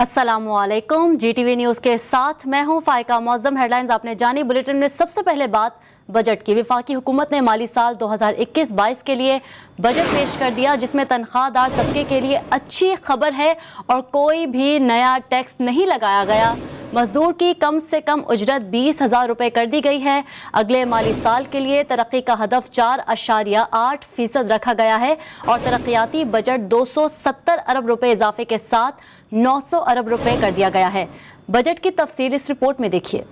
अस्सलामुअलैकुम, GTV news के साथ मैं हूं फाइका। मौज़म हेडलाइंस आपने जानी। बुलेटिन में सबसे पहले बात बजट की। वफाकी हुकूमत ने माली साल 2021-22 के लिए बजट पेश कर दिया, जिसमें तनख्वाहदार तबके के लिए अच्छी खबर है और कोई भी नया टैक्स नहीं लगाया गया। मजदूर की कम से कम उजरत 20,000 रुपये कर दी गई है। अगले माली साल के लिए तरक्की का हदफ 4.8% रखा गया है और तरक्याती बजट 270 अरब रुपये इजाफे के साथ 900 अरब रुपये कर दिया गया है। बजट की तफसील इस रिपोर्ट में देखिए।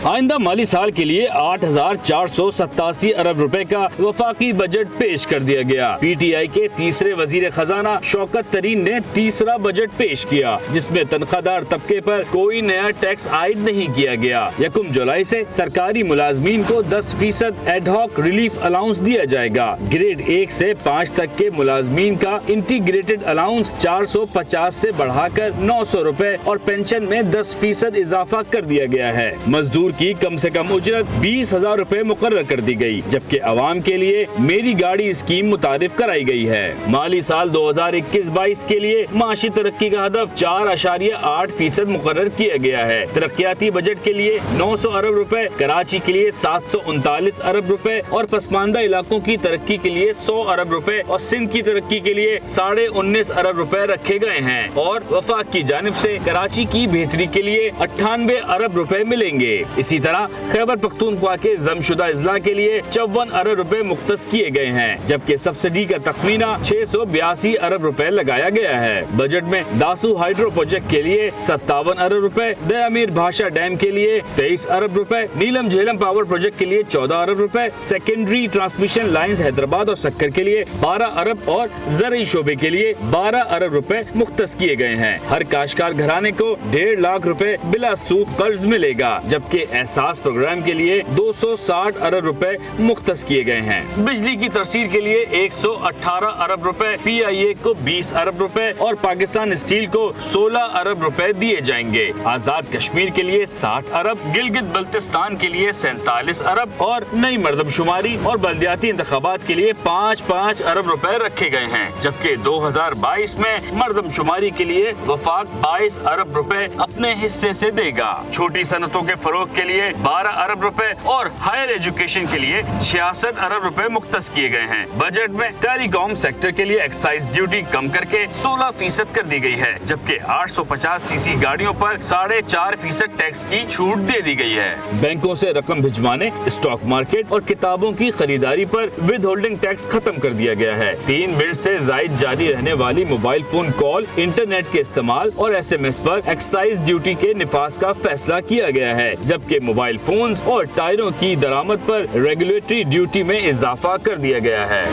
आइंदा माली साल के लिए 8,487 अरब रुपए का वफाकी बजट पेश कर दिया गया। PTI के तीसरे वजीर खजाना शौकत तरीन ने तीसरा बजट पेश किया, जिसमें तनख्वाहदार तबके पर कोई नया टैक्स आयद नहीं किया गया। 1 जुलाई से सरकारी मुलाजमीन को 10% एडहॉक रिलीफ अलाउंस दिया जाएगा। ग्रेड 1 से 5 तक के मुलाजमीन का इंटीग्रेटेड अलाउंस 450 से बढ़ाकर 900 रुपए और पेंशन में 10% इजाफा कर दिया गया है। मजदूर की कम से कम उजरत 20,000 रुपए मुकर्रर कर दी गई, जबकि अवाम के लिए मेरी गाड़ी स्कीम मुतारिफ कराई गई है। माली साल 2021-22 के लिए माशी तरक्की का हदफ 4.8% मुकर्रर किया गया है। तरक्याती बजट के लिए 900 अरब रुपए, कराची के लिए 739 अरब रुपए और पसमानदा इलाकों की तरक्की के लिए 100 अरब रुपए और सिंध की तरक्की के लिए 19.5 अरब रुपए रखे गए हैं और वफाक की जानिब से कराची की बेहतरी के लिए 98 अरब रुपए मिलेंगे। इसी तरह खैबर पख्तूनख्वा के जमशुदा अजला के लिए 54 अरब रुपए मुख्तस किए गए हैं, जबकि सब्सिडी का तखमीना 682 अरब रुपए लगाया गया है। बजट में दासू हाइड्रो प्रोजेक्ट के लिए 57 अरब रुपए, दयामीर भाषा डैम के लिए 23 अरब रुपए, नीलम झेलम पावर प्रोजेक्ट के लिए 14 अरब रुपए, सेकेंडरी ट्रांसमिशन लाइन्स हैदराबाद और सक्कर के लिए 12 अरब और ज़रई शोबे के लिए 12 अरब रुपए मुख्तस किए गए हैं। हर काश्तकार घराने को 1.5 लाख रुपए बिला सूद कर्ज मिलेगा, जबकि एहसास प्रोग्राम के लिए 260 अरब रुपए मुख्तस किए गए हैं। बिजली की तरसील के लिए 118 अरब रुपए, PIA को 20 अरब रुपए और पाकिस्तान स्टील को 16 अरब रुपए दिए जाएंगे। आजाद कश्मीर के लिए 60 अरब, गिलगित बल्तिस्तान के लिए 47 अरब और नई मर्दमशुमारी और बल्दियाती इंतखाबात के लिए 5-5 अरब रुपए रखे गए हैं, जबकि 2022 में मर्दमशुमारी के लिए वफाक 22 अरब रुपए अपने हिस्से से देगा। छोटी सनतों के फरोग के लिए 12 अरब रुपए और हायर एजुकेशन के लिए 66 अरब रुपए मुख्तस किए गए हैं। बजट में टेलीकॉम सेक्टर के लिए एक्साइज ड्यूटी कम करके 16% कर दी गई है, जबकि 850 सीसी गाड़ियों पर 4.5% टैक्स की छूट दे दी गई है। बैंकों से रकम भिजवाने, स्टॉक मार्केट और किताबों की खरीदारी पर विद होल्डिंग टैक्स खत्म कर दिया गया है। 3 मिनट से जायद जारी रहने वाली मोबाइल फोन कॉल, इंटरनेट के इस्तेमाल और SMS पर एक्साइज ड्यूटी के निफाज का फैसला किया गया है, जबकि मोबाइल फोन्स और टायरों की दरामद पर रेगुलेटरी ड्यूटी में इजाफा कर दिया गया है।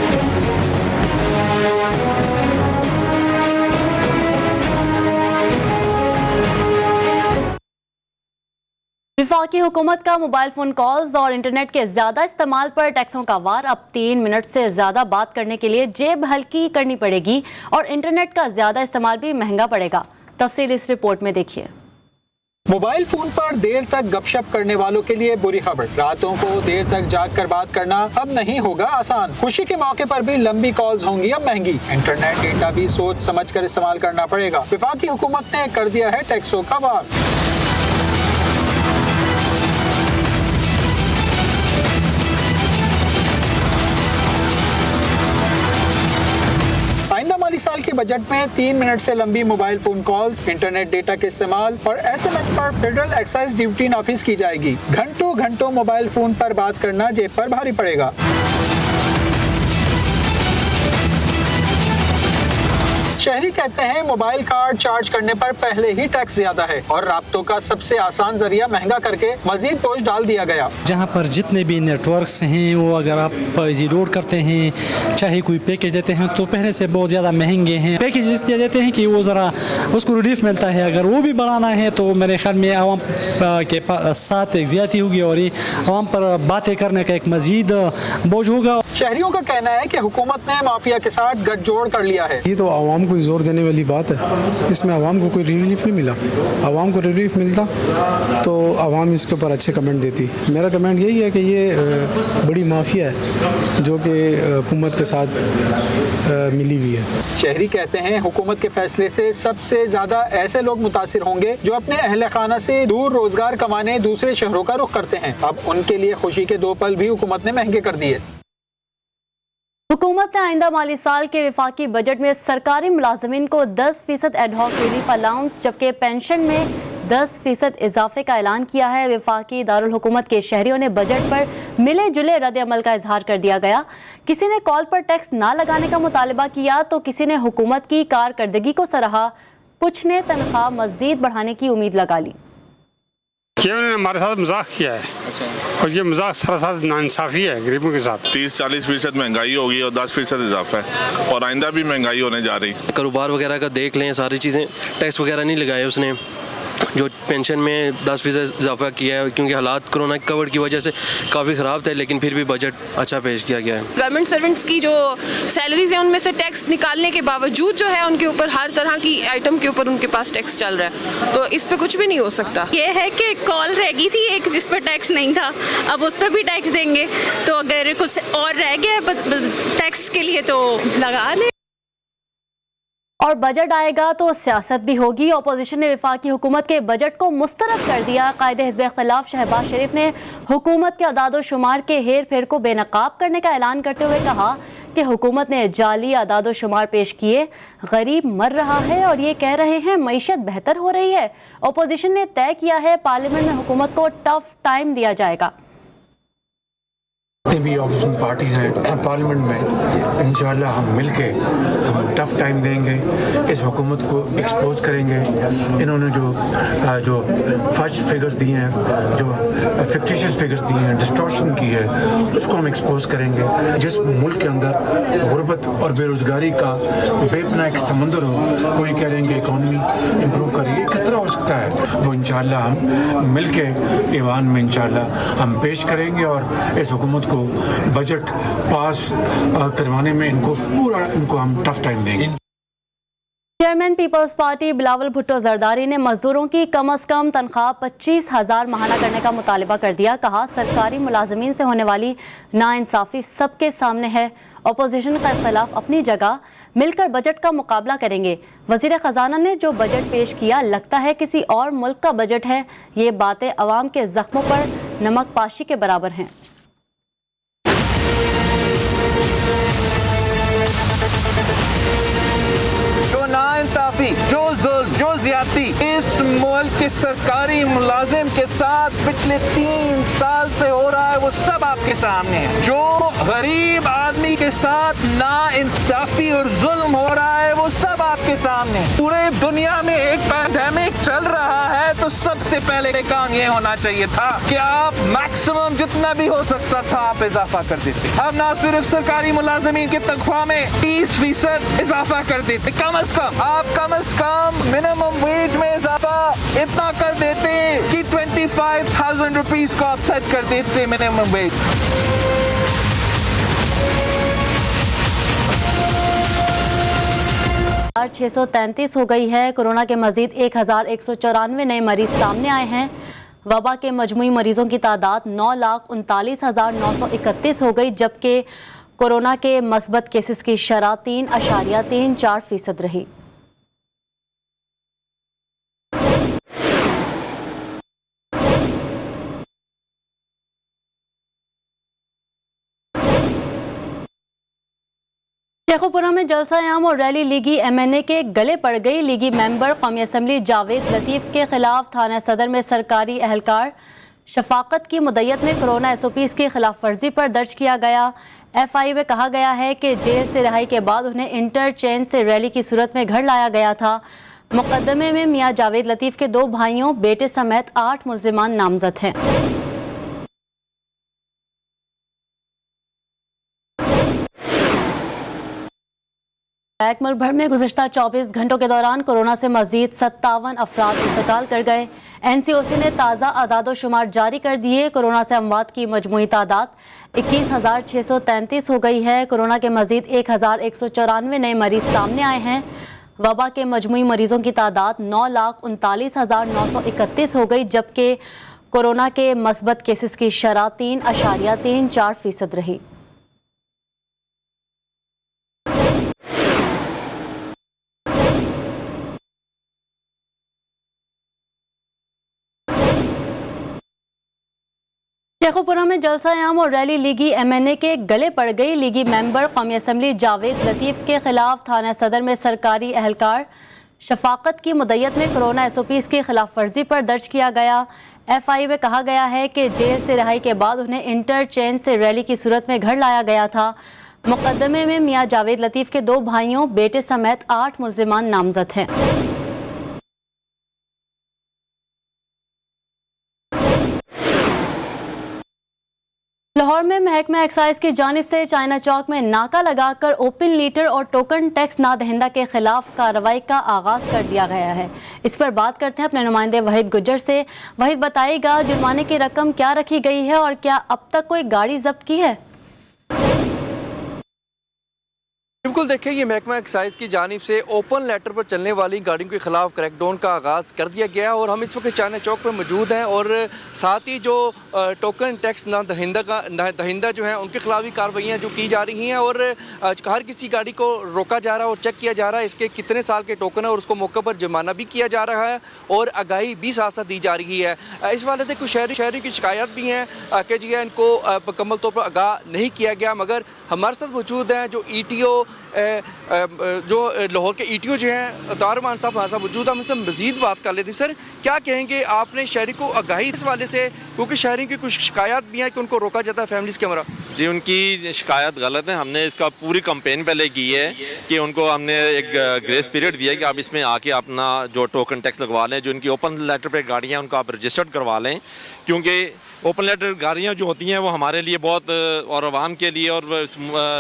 वफाकी हुकूमत का मोबाइल फोन कॉल्स और इंटरनेट के ज्यादा इस्तेमाल पर टैक्सों का वार। अब 3 मिनट से ज्यादा बात करने के लिए जेब हल्की करनी पड़ेगी और इंटरनेट का ज्यादा इस्तेमाल भी महंगा पड़ेगा। तफसील इस रिपोर्ट में देखिए। मोबाइल फोन पर देर तक गपशप करने वालों के लिए बुरी खबर। रातों को देर तक जाग कर बात करना अब नहीं होगा आसान। खुशी के मौके पर भी लंबी कॉल्स होंगी अब महंगी। इंटरनेट डेटा भी सोच समझ कर इस्तेमाल करना पड़ेगा। वफाकी हुकूमत ने कर दिया है टैक्सों का वार। आइंदा माली साल के बजट में 3 मिनट से लंबी mobile phone calls, internet data के इस्तेमाल और SMS पर फेडरल एक्साइज ड्यूटी नाफिज की जाएगी। घंटों घंटों मोबाइल फोन पर बात करना जेब पर भारी पड़ेगा। शहरी कहते हैं मोबाइल कार्ड चार्ज करने पर पहले ही टैक्स ज्यादा है और राब्तों का सबसे आसान जरिया महंगा करके मजीद बोझ डाल दिया गया। जहाँ पर जितने भी नेटवर्क्स हैं वो अगर आप इजी लोड करते हैं, चाहे कोई पैकेज देते हैं तो पहले से बहुत ज़्यादा महंगे हैं। पैकेज इसलिए देते हैं कि वो ज़रा उसको रिलीफ मिलता है। अगर वो भी बढ़ाना है तो मेरे ख्याल में आवाम के साथ एक ज़्यादती होगी और ये आवाम पर बातें करने का एक मजीद बोझ होगा। शहरियों का कहना है कि हुकूमत ने माफिया के साथ गठजोड़ कर लिया है। ये तो आवाम कोई ज़ोर देने वाली बात है। इसमें आवाम को कोई रिलीफ नहीं मिला। आवाम को रिलीफ मिलता तो आवाम इसके ऊपर अच्छे कमेंट देती। मेरा कमेंट यही है कि ये बड़ी माफिया है जो कि हुकूमत के साथ मिली हुई है। शहरी कहते हैं हुकूमत के फैसले से सबसे ज़्यादा ऐसे लोग मुतासिर होंगे जो अपने अहल खाना से दूर रोजगार कमाने दूसरे शहरों का रुख करते हैं। अब उनके लिए खुशी के 2 पल भी हुकूमत ने महंगे कर दिए। हुकूमत ने आइंदा माली साल के विफाकी बजट में सरकारी मुलाजमीन को 10% एडहॉक रिलीफ अलाउंस जबकि पेंशन में 10% इजाफे का ऐलान किया है। विफाकी दारुल हुकूमत के शहरियों ने बजट पर मिले जुले रद्द अमल का इजहार कर दिया गया। किसी ने कॉल पर टैक्स ना लगाने का मुतालबा किया तो किसी ने हुकूमत की कारकर्दगी को सराहा, कुछ ने तनख्वाह मजीद बढ़ाने की उम्मीद लगा ली। ये उन्होंने हमारे साथ मजाक किया है और ये मजाक सरासर नाइंसाफ़ी है गरीबों के साथ। 30-40% महंगाई होगी और 10% इजाफा है और आइंदा भी महंगाई होने जा रही। कारोबार वगैरह का देख लें, सारी चीज़ें टैक्स वगैरह नहीं लगाए उसने। जो पेंशन में 10% इजाफा किया है क्योंकि हालात कोरोना कवर की वजह से काफ़ी ख़राब थे, लेकिन फिर भी बजट अच्छा पेश किया गया है। गवर्नमेंट सर्वेंट्स की जो सैलरीज हैं उनमें से टैक्स निकालने के बावजूद जो है उनके ऊपर हर तरह की आइटम के ऊपर उनके पास टैक्स चल रहा है, तो इस पे कुछ भी नहीं हो सकता। ये है कि कॉल रह गई थी एक जिस पर टैक्स नहीं था, अब उस पर भी टैक्स देंगे, तो अगर कुछ और रह गया टैक्स के लिए तो लगा लें। और बजट आएगा तो सियासत भी होगी। अपोजिशन ने वफाकी हुकूमत के बजट को मुस्तरद कर दिया। कायदे हिज़्ब इख्तिलाफ शहबाज शरीफ ने हुकूमत के अदाद शुमार के हेर फेर को बेनकाब करने का ऐलान करते हुए कहा कि हुकूमत ने जाली अदाद शुमार पेश किए, गरीब मर रहा है और ये कह रहे हैं मईशत बेहतर हो रही है। अपोजिशन ने तय किया है पार्लियामेंट में हुकूमत को टफ टाइम दिया जाएगा। जितनी भी ऑपोजिशन पार्टीज हैं पार्लियामेंट में इंशाल्लाह हम मिलके हम टफ टाइम देंगे, इस हुकूमत को एक्सपोज करेंगे। इन्होंने जो फर्ज फिगर्स दिए हैं, जो फिक्टिशियस फिगर्स दिए हैं, डिस्टॉर्शन की है, उसको हम एक्सपोज करेंगे। जिस मुल्क के अंदर गुर्बत और बेरोज़गारी का बेपनाह एक समंदर हो, वो ये कह रहेंगे इकॉनमी इम्प्रूव करेगी, किस तरह हो सकता है? वो इंशाल्लाह हम मिलके ईवान में इंशाल्लाह हम पेश करेंगे और इस हुकूमत को बजट पास करवाने में इनको हम टफ टाइम देंगे। Chairman Peoples Party Bilawal Bhutto Zardari ने मजदूरों की कम अज कम तनख्वाह 25,000 माहाना करने का मुतालबा कर दिया। कहा सरकारी मुलाजमीन से होने वाली नाइंसाफ़ी सबके सामने है। अपोजिशन का इख्तिलाफ अपनी जगह, मिलकर बजट का मुकाबला करेंगे। वज़ीर ख़जाना ने जो बजट पेश किया लगता है किसी और मुल्क का बजट है। ये बातें अवाम के जख्मों पर नमक पाशी के बराबर हैं। जो नाइंसाफी, जो जुल्म, जो ज्यादती इस मुल्क के सरकारी मुलाजिम के साथ पिछले 3 साल से हो रहा है, वो सब आपके सामने है। जो गरीब आदमी के साथ नाइंसाफी और जुल्म हो रहा है, वो सब आपके सामने है। पूरे दुनिया में एक पैंडेमिक चल रहा है, तो सबसे पहले काम ये होना चाहिए था कि आप मैक्सिमम जितना भी हो सकता था आप इजाफा कर देते। अब ना सिर्फ सरकारी मुलाजिमीन की तनख्वाह में 30% इजाफा कर देते, कम से कम मिनिमम वेज में इजाफा इतना कर देते कि 25,000 रुपीज को आप सेट कर देते मिनिमम वेज। 633 हो गई है। कोरोना के मजीद 1,194 नए मरीज सामने आए हैं। वबा के मजमूई मरीजों की तादाद 9,39,931 हो गई, जबकि कोरोना के मस्बत केसेस की शरह 3.34% रही। शेखोपुरा में जलसा-ए-आम और रैली लीगी MNA के गले पड़ गई। लीगी मेंबर कौमी असम्बली जावेद लतीफ़ के खिलाफ थाना सदर में सरकारी एहलकार शफाकत की मुद्दत में कोरोना SOPs की खिलाफ वर्जी पर दर्ज किया गया। FI में कहा गया है कि जेल से रिहाई के बाद उन्हें इंटरचेंज से रैली की सूरत में घर लाया गया था। मुकदमे में मियाँ जावेद लतीफ़ के 2 भाइयों, बेटे समेत 8 मुल्ज़िमान नामजद हैं। मुल्क भर में गुज़िश्ता 24 घंटों के दौरान कोरोना से मजीद 57 अफराद इंतकाल कर गए। NCOC ने ताज़ा अदाद शुमार जारी कर दिए। कोरोना से अमवात की मजमूई तादाद 21,633 हो गई है। कोरोना के मजीद 1,194 नए मरीज सामने आए हैं। वबा के मजमूई मरीजों की तादाद 9,39,931 हो गई, जबकि कोरोना के मस्बत केसेस की शरह 3.34% रही। शेखुपुरा में जलसा-ए-आम और रैली लीगी MNA के गले पड़ गई। लीगी मेंबर कौमी असम्बली जावेद लतीफ़ के खिलाफ थाना सदर में सरकारी एहलकार शफाकत की मुद्दत में कोरोना SOPs की खिलाफ वर्जी पर दर्ज किया गया। FI में कहा गया है कि जेल से रिहाई के बाद उन्हें इंटरचेंज से रैली की सूरत में घर लाया गया था। मुकदमे में मियां जावेद लतीफ़ के 2 भाइयों, बेटे समेत 8 मुल्जिमान नामजद हैं। लाहौर में महकमा एक्साइज की जानिब से चाइना चौक में नाका लगाकर ओपन लीटर और टोकन टैक्स नादहिंदा के खिलाफ कार्रवाई का आगाज कर दिया गया है। इस पर बात करते हैं अपने नुमाइंदे वहीद गुज्जर से। वहीद, बताइएगा जुर्माने की रकम क्या रखी गई है और क्या अब तक कोई गाड़ी जब्त की है? बिल्कुल, देखिए ये महकमा एक्साइज की जानिब से ओपन लेटर पर चलने वाली गाड़ियों के खिलाफ क्रैकडाउन का आगाज़ कर दिया गया और हम इस वक्त चाइना चौक पर मौजूद हैं और साथ ही जो टोकन टैक्स दहिंदा जो है उनके खिलाफ भी कार्रवाइयाँ जो की जा रही हैं और हर किसी गाड़ी को रोका जा रहा है और चेक किया जा रहा है इसके कितने साल के टोकन है और उसको मौके पर जुर्माना भी किया जा रहा है और आगाही भी साथ साथ दी जा रही है। इस वाले से कुछ शहरी की शिकायत भी हैं कि जी इनको मुकम्मल तौर पर आगाह नहीं किया गया, मगर हमारे साथ मौजूद हैं जो ETO जो लाहौर के ETO जो हैं तार मान साहब हमारे साथ मौजूद है। हम इनसे मज़ीद बात कर लेते हैं। सर, क्या कहेंगे आपने शहरी को आगाही इस वाले से, क्योंकि शहरी की कुछ शिकायत भी है कि उनको रोका जाता है फैमिलीज़ के हमारा? जी, उनकी शिकायत गलत है। हमने इसका पूरी कंपेन पहले की है कि उनको हमने एक ग्रेस पीरियड दिया है कि आप इसमें आके अपना जो टोकन टैक्स लगवा लें, जो उनकी ओपन लेटर पे गाड़ियाँ उनको आप रजिस्टर्ड करवा लें, क्योंकि ओपन लेटर गाड़ियाँ जो होती हैं वो हमारे लिए बहुत और आवाम के लिए और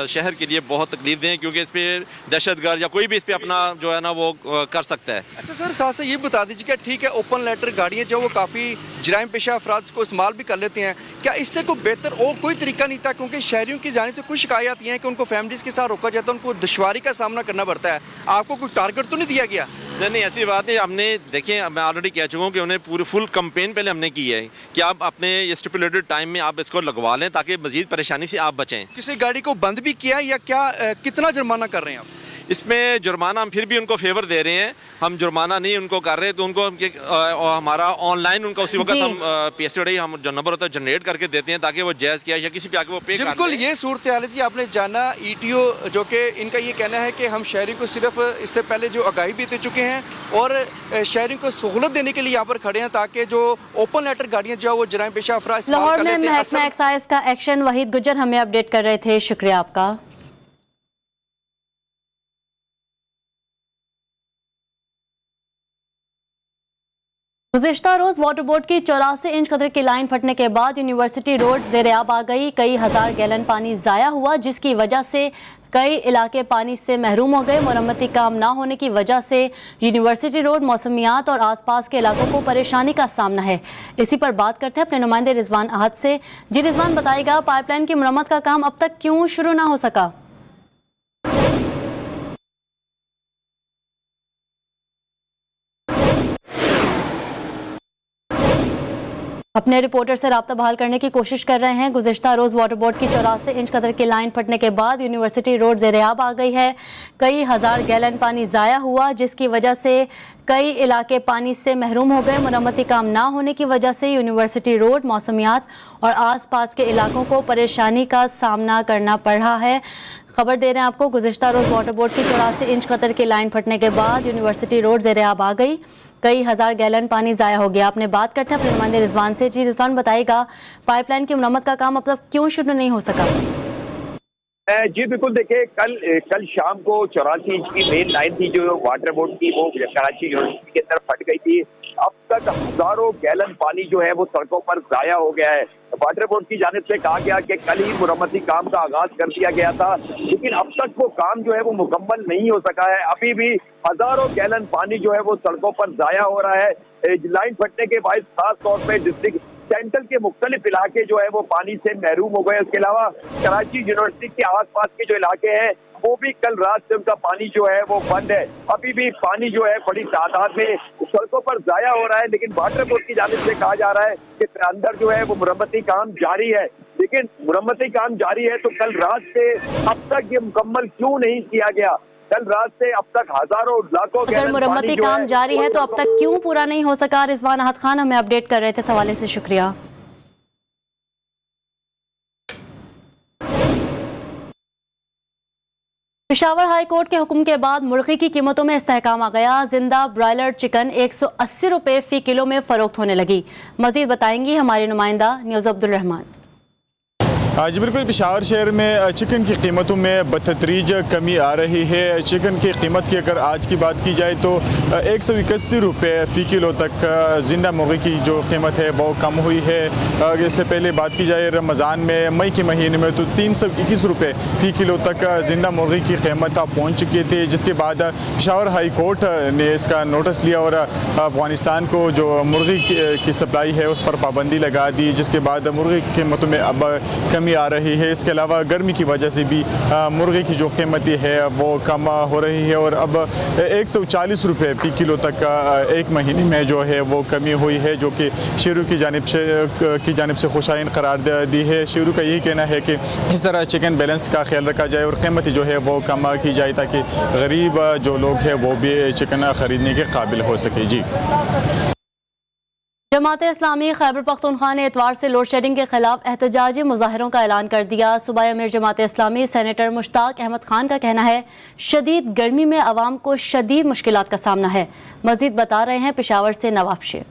शहर के लिए बहुत तकलीफ दें, क्योंकि इस पर दहशतगर्द या कोई भी इस पर अपना जो है ना वो कर सकता है। अच्छा सर, साथ से ये बता दीजिए कि ठीक है ओपन लेटर गाड़ियाँ जो वो काफ़ी जराइम पेशा अफराद को इस्तेमाल भी कर लेते हैं, क्या इससे कोई बेहतर और कोई तरीका नहीं था? क्योंकि शहरियों की जानिब से कुछ शिकायत ये है कि उनको फैमिलीज़ के साथ रोका जाता है, उनको दुश्वारी का सामना करना पड़ता है। आपको कोई टारगेट तो नहीं दिया गया? नहीं, ऐसी बात नहीं। हमने देखिए, मैं ऑलरेडी कह चुका हूँ कि उन्हें पूरी फुल कंपेन पहले हमने की है कि आप अपने स्टिपुलेटेड टाइम में आप इसको लगवा लें ताकि मजीद परेशानी से आप बचें। किसी गाड़ी को बंद भी किया या क्या, कितना जुर्माना कर रहे हैं आप? इसमें जुर्माना हम फिर भी उनको फेवर दे रहे हैं, हम जुर्माना नहीं उनको कर रहे, तो उनको हमारा ऑनलाइन उनका उसी वक्त हम PSOD हम जो नंबर होता है जनरेट करके देते हैं ताकि वो जायज़ किया या किसी पे आके वो पे कर दें। बिल्कुल, ये सूरत हाल है जी। आपने जाना ETO जो कि इनका ये कहना है कि हम शहरी को सिर्फ इससे पहले जो आगाही भी दे चुके हैं और शहरी को सहूलत देने के लिए यहाँ पर खड़े हैं ताकि जो ओपन लेटर गाड़ियाँ जो वो जराइम पेशा अफराद लाहौर में महकमा एक्साइज का एक्शन वहीद गुज्जर हमें अपडेट कर रहे थे, शुक्रिया आपका। गुज़िश्ता रोज़ वाटर बोर्ड की 84 इंच कदर की लाइन फटने के बाद यूनिवर्सिटी रोड ज़ेर-ए-आब आ गई। कई हज़ार गैलन पानी ज़ाया हुआ, जिसकी वजह से कई इलाके पानी से महरूम हो गए। मरम्मती काम ना होने की वजह से यूनिवर्सिटी रोड, मौसमियात और आसपास के इलाकों को परेशानी का सामना है। इसी पर बात करते हैं अपने नुमाइंदे रिजवान अहद से। जी रिजवान, बताइएगा पाइपलाइन की मरम्मत का काम अब तक क्यों शुरू ना हो सका? अपने रिपोर्टर से राब्ता बहाल करने की कोशिश कर रहे हैं। गुज़िश्ता रोज़ वाटर बोर्ड की 84 इंच कदर की लाइन फटने के बाद यूनिवर्सिटी रोड ज़ेर-ए-आब आ गई है। कई हज़ार गैलन पानी ज़ाया हुआ, जिसकी वजह से कई इलाके पानी से महरूम हो गए। मरम्मती काम ना होने की वजह से यूनिवर्सिटी रोड, मौसमियात और आसपास के इलाकों को परेशानी का सामना करना पड़ रहा है। खबर दे रहे हैं आपको, गुज़िश्ता रोज़ वाटर बोर्ड की 84 इंच कदर की लाइन फटने के बाद यूनिवर्सिटी रोड ज़ेर-ए-आब आ गई। कई हज़ार गैलन पानी ज़ाया हो गया। अपने बात करते हैं अपने नुमाइंदे रिजवान से। जी रिजवान, बताइएगा पाइपलाइन की मरम्मत का काम मतलब क्यों शुरू नहीं हो सका? जी बिल्कुल, देखिए कल शाम को 84 इंच की मेन लाइन थी जो वाटर बोर्ड की, वो कराची यूनिवर्सिटी के तरफ फट गई थी। अब तक हजारों गैलन पानी जो है वो सड़कों पर ज़ाया हो गया है। वाटर बोर्ड की जानिब से कहा गया कि कल ही मुरम्मती काम का आगाज कर दिया गया था, लेकिन अब तक वो काम जो है वो मुकम्मल नहीं हो सका है। अभी भी हजारों गैलन पानी जो है वो सड़कों पर ज़ाया हो रहा है। लाइन फटने के बाद खास तौर पर डिस्ट्रिक्ट सेंट्रल के मुख्तलिफ इलाके जो है वो पानी से महरूम हो गए। उसके अलावा कराची यूनिवर्सिटी के आसपास के जो इलाके हैं वो भी कल रात से उनका पानी जो है वो बंद है। अभी भी पानी जो है बड़ी तादाद में सड़कों पर जाया हो रहा है, लेकिन वाटर बोर्ड की जानिब से कहा जा रहा है कि अंदर जो है वो मुरम्मती काम जारी है। लेकिन मुरम्मती काम जारी है तो कल रात से अब तक ये मुकम्मल क्यों नहीं किया गया? कल रात से अब तक हजारों लाखों अगर मुरम्मती काम जारी है तो अब तक क्यों पूरा नहीं हो सका? रिजवान अहद खान हमें अपडेट कर रहे थे, इस हवाले से शुक्रिया। पेशावर हाई कोर्ट के हुक्म के बाद मुर्गी की कीमतों में इस्तेहकाम आ गया। जिंदा ब्रायलर चिकन 180 रुपए फी किलो में फरोख्त होने लगी। मजीद बताएंगी हमारी नुमाइंदा न्यूज़ अब्दुल रहमान। जी बिल्कुल, पेशावर शहर में चिकन की कीमतों में बतदरीज कमी आ रही है। चिकन की कीमत की अगर आज की बात की जाए तो 181 रुपये फ़ी किलो तक जिंदा मुर्गी की जो कीमत है वो कम हुई है। इससे पहले बात की जाए रमज़ान में मई के महीने में तो 321 रुपये फ़ी किलो तक जिंदा मुर्गी की कीमत पहुँच चुकी थी, जिसके बाद पेशावर हाई कोर्ट ने इसका नोटिस लिया और अफगानिस्तान को जो मुर्गी की सप्लाई है उस पर पाबंदी लगा दी, जिसके बाद मुर्गी की कीमतों में अब कमी आ रही है। इसके अलावा गर्मी की वजह से भी मुर्गे की जो कीमत है वो कम हो रही है और अब 140 रुपये फी किलो तक एक महीने में जो है वो कमी हुई है, जो कि शेरू की जानिब से खुशाइन करार दी है। शेरू का यही कहना है कि इस तरह चिकन बैलेंस का ख्याल रखा जाए और कीमत जो है वो कम की जाए ताकि गरीब जो लोग हैं वो भी चिकन ख़रीदने के काबिल हो सके। जी, जमात इस्लामी खैबर पख्तूनख्वा ने इतवार से लोड शेडिंग के खिलाफ एहतजाजी मुजाहरों का ऐलान कर दिया। सूबाई अमीर जमात इस्लामी सेनेटर मुश्ताक अहमद खान का कहना है शदीद गर्मी में आवाम को शदीद मुश्किलात का सामना है। मजीद बता रहे हैं पेशावर से नवाब शेर।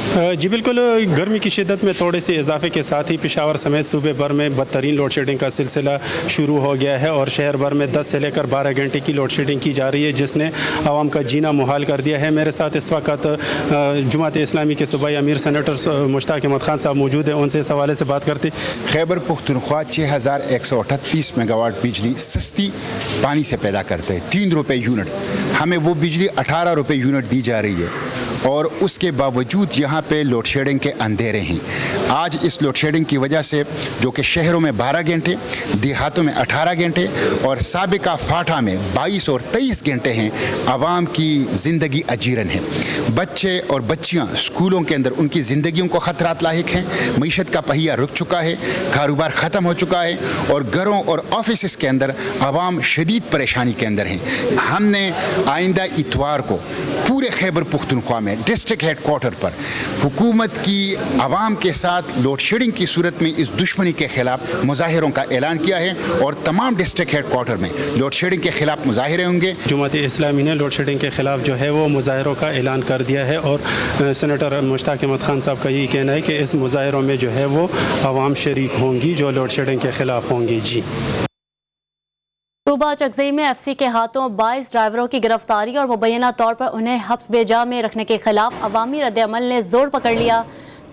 जी बिल्कुल, गर्मी की शिद्दत में थोड़े से इजाफे के साथ ही पेशावर समेत सूबे भर में बदतरीन लोड शेडिंग का सिलसिला शुरू हो गया है और शहर भर में 10 से लेकर 12 घंटे की लोड शेडिंग की जा रही है, जिसने आवाम का जीना मुहाल कर दिया है। मेरे साथ इस वक्त जमात इस्लामी के सूबाई अमीर सेनेटर मुश्ताक अहमद खान साहब मौजूद हैं, उनसे इस हवाले से बात करते। खैबर पख्तूनख्वा 6138 मेगावाट बिजली सस्ती पानी से पैदा करते हैं, 3 रुपये यूनिट। हमें वो बिजली 18 रुपये यूनिट दी जा रही है और उसके बावजूद यहाँ पे लोड शेडिंग के अंधेरे हैं। आज इस लोड शेडिंग की वजह से जो कि शहरों में 12 घंटे, देहातों में 18 घंटे और साबिका फाटा में 22 और 23 घंटे हैं, आवाम की ज़िंदगी अजीरन है। बच्चे और बच्चियाँ स्कूलों के अंदर उनकी ज़िंदगियों को ख़तरात लाहिक हैं। मईशत का पहिया रुक चुका है, कारोबार ख़त्म हो चुका है और घरों और ऑफिस के अंदर आवाम शदीद परेशानी के अंदर हैं। हमने आइंदा इतवार को पूरे खैबर पख्तूनख्वा में डिस्ट्रिक्ट हेडक्वार्टर पर हुकूमत की आवाम के साथ लोड शेडिंग की सूरत में इस दुश्मनी के खिलाफ मुजाहिरों का ऐलान किया है और तमाम डिस्ट्रिक्ट हेडक्वार्टर में लोड शेडिंग के खिलाफ मुजाहिरे होंगे। जमात इस्लामी ने लोड शेडिंग के खिलाफ जो है वो मुजाहिरों का ऐलान कर दिया है और सेनेटर मुश्ताक अहमद खान साहब का यही कहना है कि इस मुजाहिरों में जो है वो आवाम शरीक होंगी जो लोड शेडिंग के खिलाफ होंगी। जी, सूबा चकजई में एफसी के हाथों 22 ड्राइवरों की गिरफ्तारी और मुबैना तौर पर उन्हें हब्स बेजा में रखने के खिलाफ अवामी रद्द-ए-अमल ने जोर पकड़ लिया।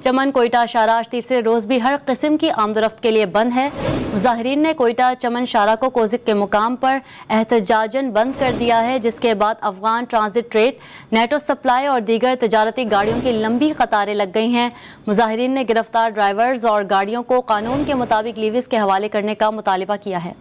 चमन कोयटा शाहराह तीसरे रोज़ भी हर किस्म की आमदोरफ्त के लिए बंद है। मुजाहिरीन ने कोयटा चमन शाहराह को कोजिक के मुकाम पर एहतजाजन बंद कर दिया है, जिसके बाद Afghan transit train, NATO supply और दीगर तजारती गाड़ियों की लंबी कतारें लग गई हैं। मुजाहिरीन ने गिरफ्तार ड्राइवर्स और गाड़ियों को कानून के मुताबिक लीविस के हवाले करने का मुतालिबा किया है।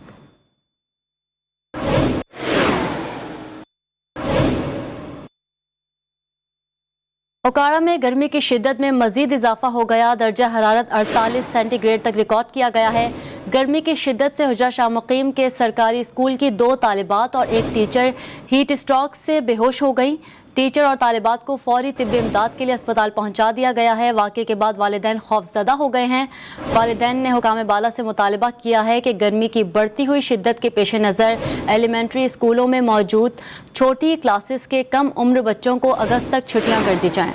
ओकाड़ा में गर्मी की शिद्दत में मजीद इजाफा हो गया। दर्जा हरारत 48 सेंटीग्रेड तक रिकॉर्ड किया गया है। गर्मी की शिद्दत से हुजरा शाह मुकीम के सरकारी स्कूल की 2 तालिबात और एक टीचर हीट स्ट्रोक से बेहोश हो गई। टीचर और तालिबात को फौरी तिब्बी इमदाद के लिए अस्पताल पहुंचा दिया गया है। वाक़े के बाद वालिदैन खौफजदा हो गए हैं। वालिदैन ने हुकाम बाला से मुतालबा किया है कि गर्मी की बढ़ती हुई शिद्दत के पेश नज़र एलिमेंट्री स्कूलों में मौजूद छोटी क्लासेस के कम उम्र बच्चों को अगस्त तक छुट्टियां कर दी जाएं।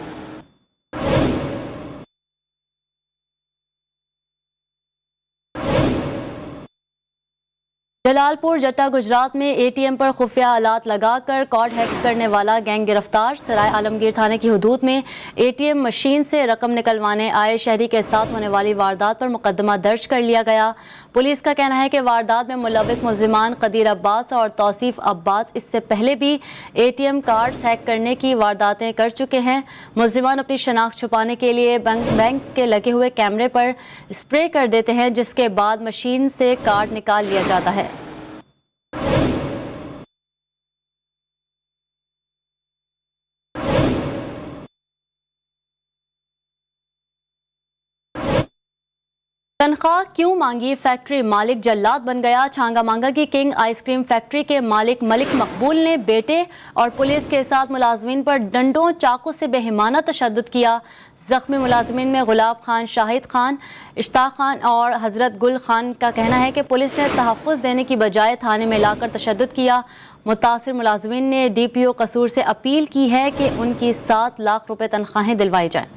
जलालपुर जट्टा गुजरात में एटीएम पर खुफिया आलात लगाकर कार्ड हैक करने वाला गैंग गिरफ्तार। सराय आलमगीर थाने की हदूद में एटीएम मशीन से रकम निकलवाने आए शहरी के साथ होने वाली वारदात पर मुकदमा दर्ज कर लिया गया। पुलिस का कहना है कि वारदात में मुलविस मुल्जिमान कदीर अब्बास और तौसीफ अब्बास इससे पहले भी एटीएम कार्ड्स हैक करने की वारदातें कर चुके हैं। मुल्जिमान अपनी शनाख्त छुपाने के लिए बैंक के लगे हुए कैमरे पर स्प्रे कर देते हैं, जिसके बाद मशीन से कार्ड निकाल लिया जाता है। तनख्वाह क्यों मांगी, फैक्ट्री मालिक जल्लाद बन गया। छांगा मांगा की किंग आइसक्रीम फैक्ट्री के मालिक मलिक मकबूल ने बेटे और पुलिस के साथ मुलाजमीन पर डंडों चाकू से बेहिमाना तशद्दुद किया। जख्मी मुलाजमीन में गुलाब खान, शाहिद खान, इश्ताक खान और हजरत गुल खान का कहना है कि पुलिस ने तहफ़्फ़ुज़ देने की बजाय थाने में लाकर तशद्दुद किया। मुतासिर मुलाजमीन ने DPO कसूर से अपील की है कि उनकी 7 लाख रुपए तनख्वाहें दिलवाई जाएँ।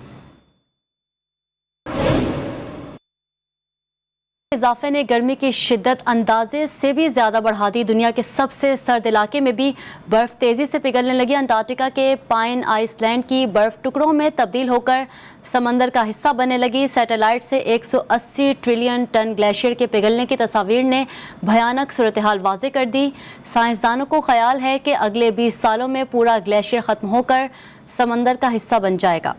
इजाफे ने गर्मी की शिद्दत अंदाजे से भी ज़्यादा बढ़ा दी। दुनिया के सबसे सर्द इलाके में भी बर्फ़ तेज़ी से पिघलने लगी। अंटार्कटिका के पाइन आइसलैंड की बर्फ़ टुकड़ों में तब्दील होकर समंदर का हिस्सा बनने लगी। सैटेलाइट से 180 ट्रिलियन टन ग्लेशियर के पिघलने की तस्वीर ने भयानक सूरत हाल वाज़े कर दी। साइंसदानों को ख्याल है कि अगले 20 सालों में पूरा ग्लेशियर ख़त्म होकर समंदर का हिस्सा बन जाएगा।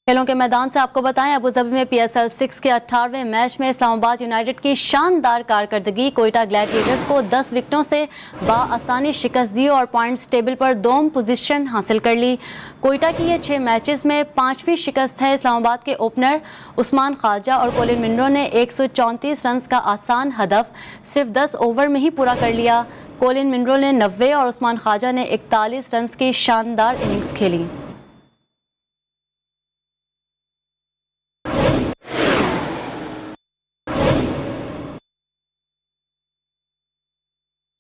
खेलों के मैदान से आपको बताएं, अबू धाबी में PSL 6 के 18वें मैच में इस्लामाबाद यूनाइटेड की शानदार कारकर्दगी कोयटा ग्लैडिएटर्स को 10 विकेटों से बाआसानी शिकस्त दी और पॉइंट्स टेबल पर 2वीं पोजीशन हासिल कर ली। कोयटा की ये 6 मैचेस में 5वीं शिकस्त है। इस्लामाबाद के ओपनर उस्मान ख्वाजा और कोलिन मिनरो ने 134 रन का आसान हदफ सिर्फ 10 ओवर में ही पूरा कर लिया। कोलिन मिनरो ने 90 और उस्मान ख्वाजा ने 41 रन की शानदार इनिंग्स खेली।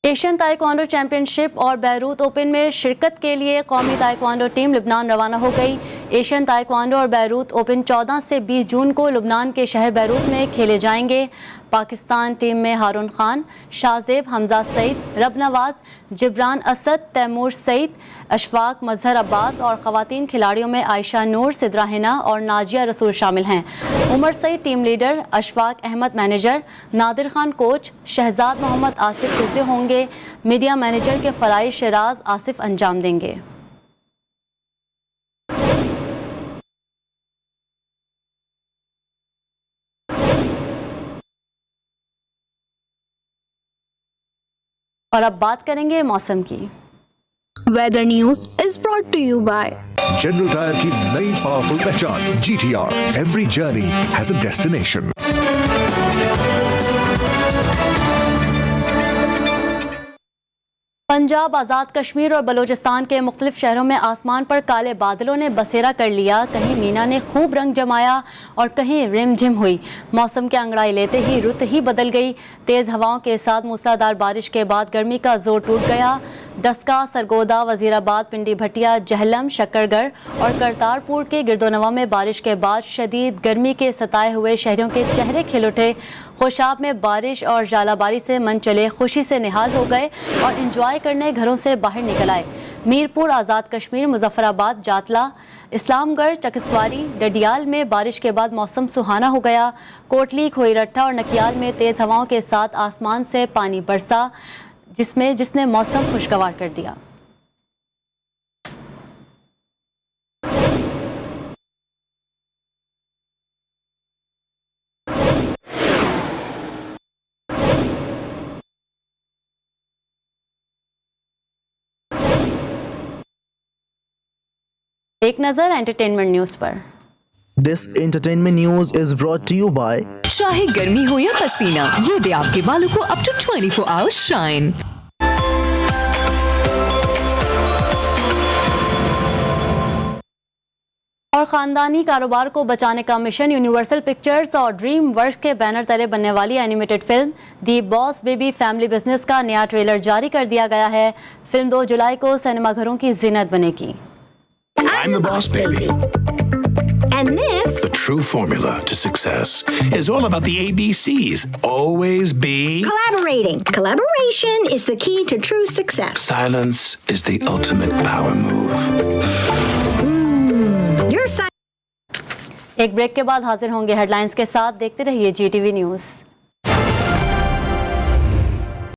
एशियन ताइक्वांडो चैंपियनशिप और बैरूत ओपन में शिरकत के लिए कौमी ताइक्वांडो टीम लुबनान रवाना हो गई। एशियन ताइक्वांडो और बैरूत ओपन 14 से 20 जून को लुबनान के शहर बैरूत में खेले जाएंगे। पाकिस्तान टीम में हारून खान, शाहजेब, हमजा सईद, रब नवाज, जिब्रान असद, तैमूर सईद, अशफाक मजहर अब्बास और ख़वातीन खिलाड़ियों में आयशा नूर, सिद्रा हिना और नाजिया रसूल शामिल हैं। Umar Saeed team leader, Ashfaq Ahmed manager, Nadir Khan coach, Shahzad Mohammad Asif physio होंगे। मीडिया मैनेजर के फ़राइज़ शराज आसिफ अंजाम देंगे। और अब बात करेंगे मौसम की। Weather news is brought to you by general tyre की नई पावरफुल पहचान GTR। Every journey has a destination. Punjab, Azad Kashmir और बलूचिस्तान के मुख्तलिफ शहरों में आसमान पर काले बादलों ने बसेरा कर लिया। कहीं मीना ने खूब रंग जमाया और कहीं रिमझिम हुई। मौसम के अंगड़ाई लेते ही रुत ही बदल गई। तेज़ हवाओं के साथ मूसलाधार बारिश के बाद गर्मी का जोर टूट गया। डस्का, सरगोदा, वजीराबाद, पिंडी भटिया, जहलम, शक्करगढ़ और करतारपुर के गिरदोनवा में बारिश के बाद शदीद गर्मी के सताए हुए शहरियों के चेहरे खिल उठे। खुशाब में बारिश और जालाबारी से मन चले खुशी से निहाल हो गए और इंजॉय करने घरों से बाहर निकल आए। मीरपुर, आज़ाद कश्मीर, मुजफ्फराबाद, जातला, इस्लामगढ़, चकसवारी, डडियाल में बारिश के बाद मौसम सुहाना हो गया। कोटली, खोईरट्टा और नकियाल में तेज़ हवाओं के साथ आसमान से पानी बरसा जिसने मौसम खुशगवार कर दिया। एक नजर एंटरटेनमेंट न्यूज पर। This entertainment news is brought to you by चाहे गर्मी हो या पसीना, ये दे आपके बालों को अप टू 24 आवर्स शाइन। और ख़ानदानी कारोबार को बचाने का मिशन यूनिवर्सल पिक्चर्स और ड्रीम वर्क्स के बैनर तले बनने वाली एनिमेटेड फिल्म दी बॉस बेबी फैमिली बिजनेस का नया ट्रेलर जारी कर दिया गया है। फिल्म 2 जुलाई को सिनेमाघरों की जीनत बनेगी। I'm the boss baby And this? The true formula to success is all about the ABCs. Always be Collaborating. Collaboration is the key to true success. Silence is the ultimate power move. Your एक break के बाद हाजिर होंगे headlines के साथ। देखते रहिए GTV news.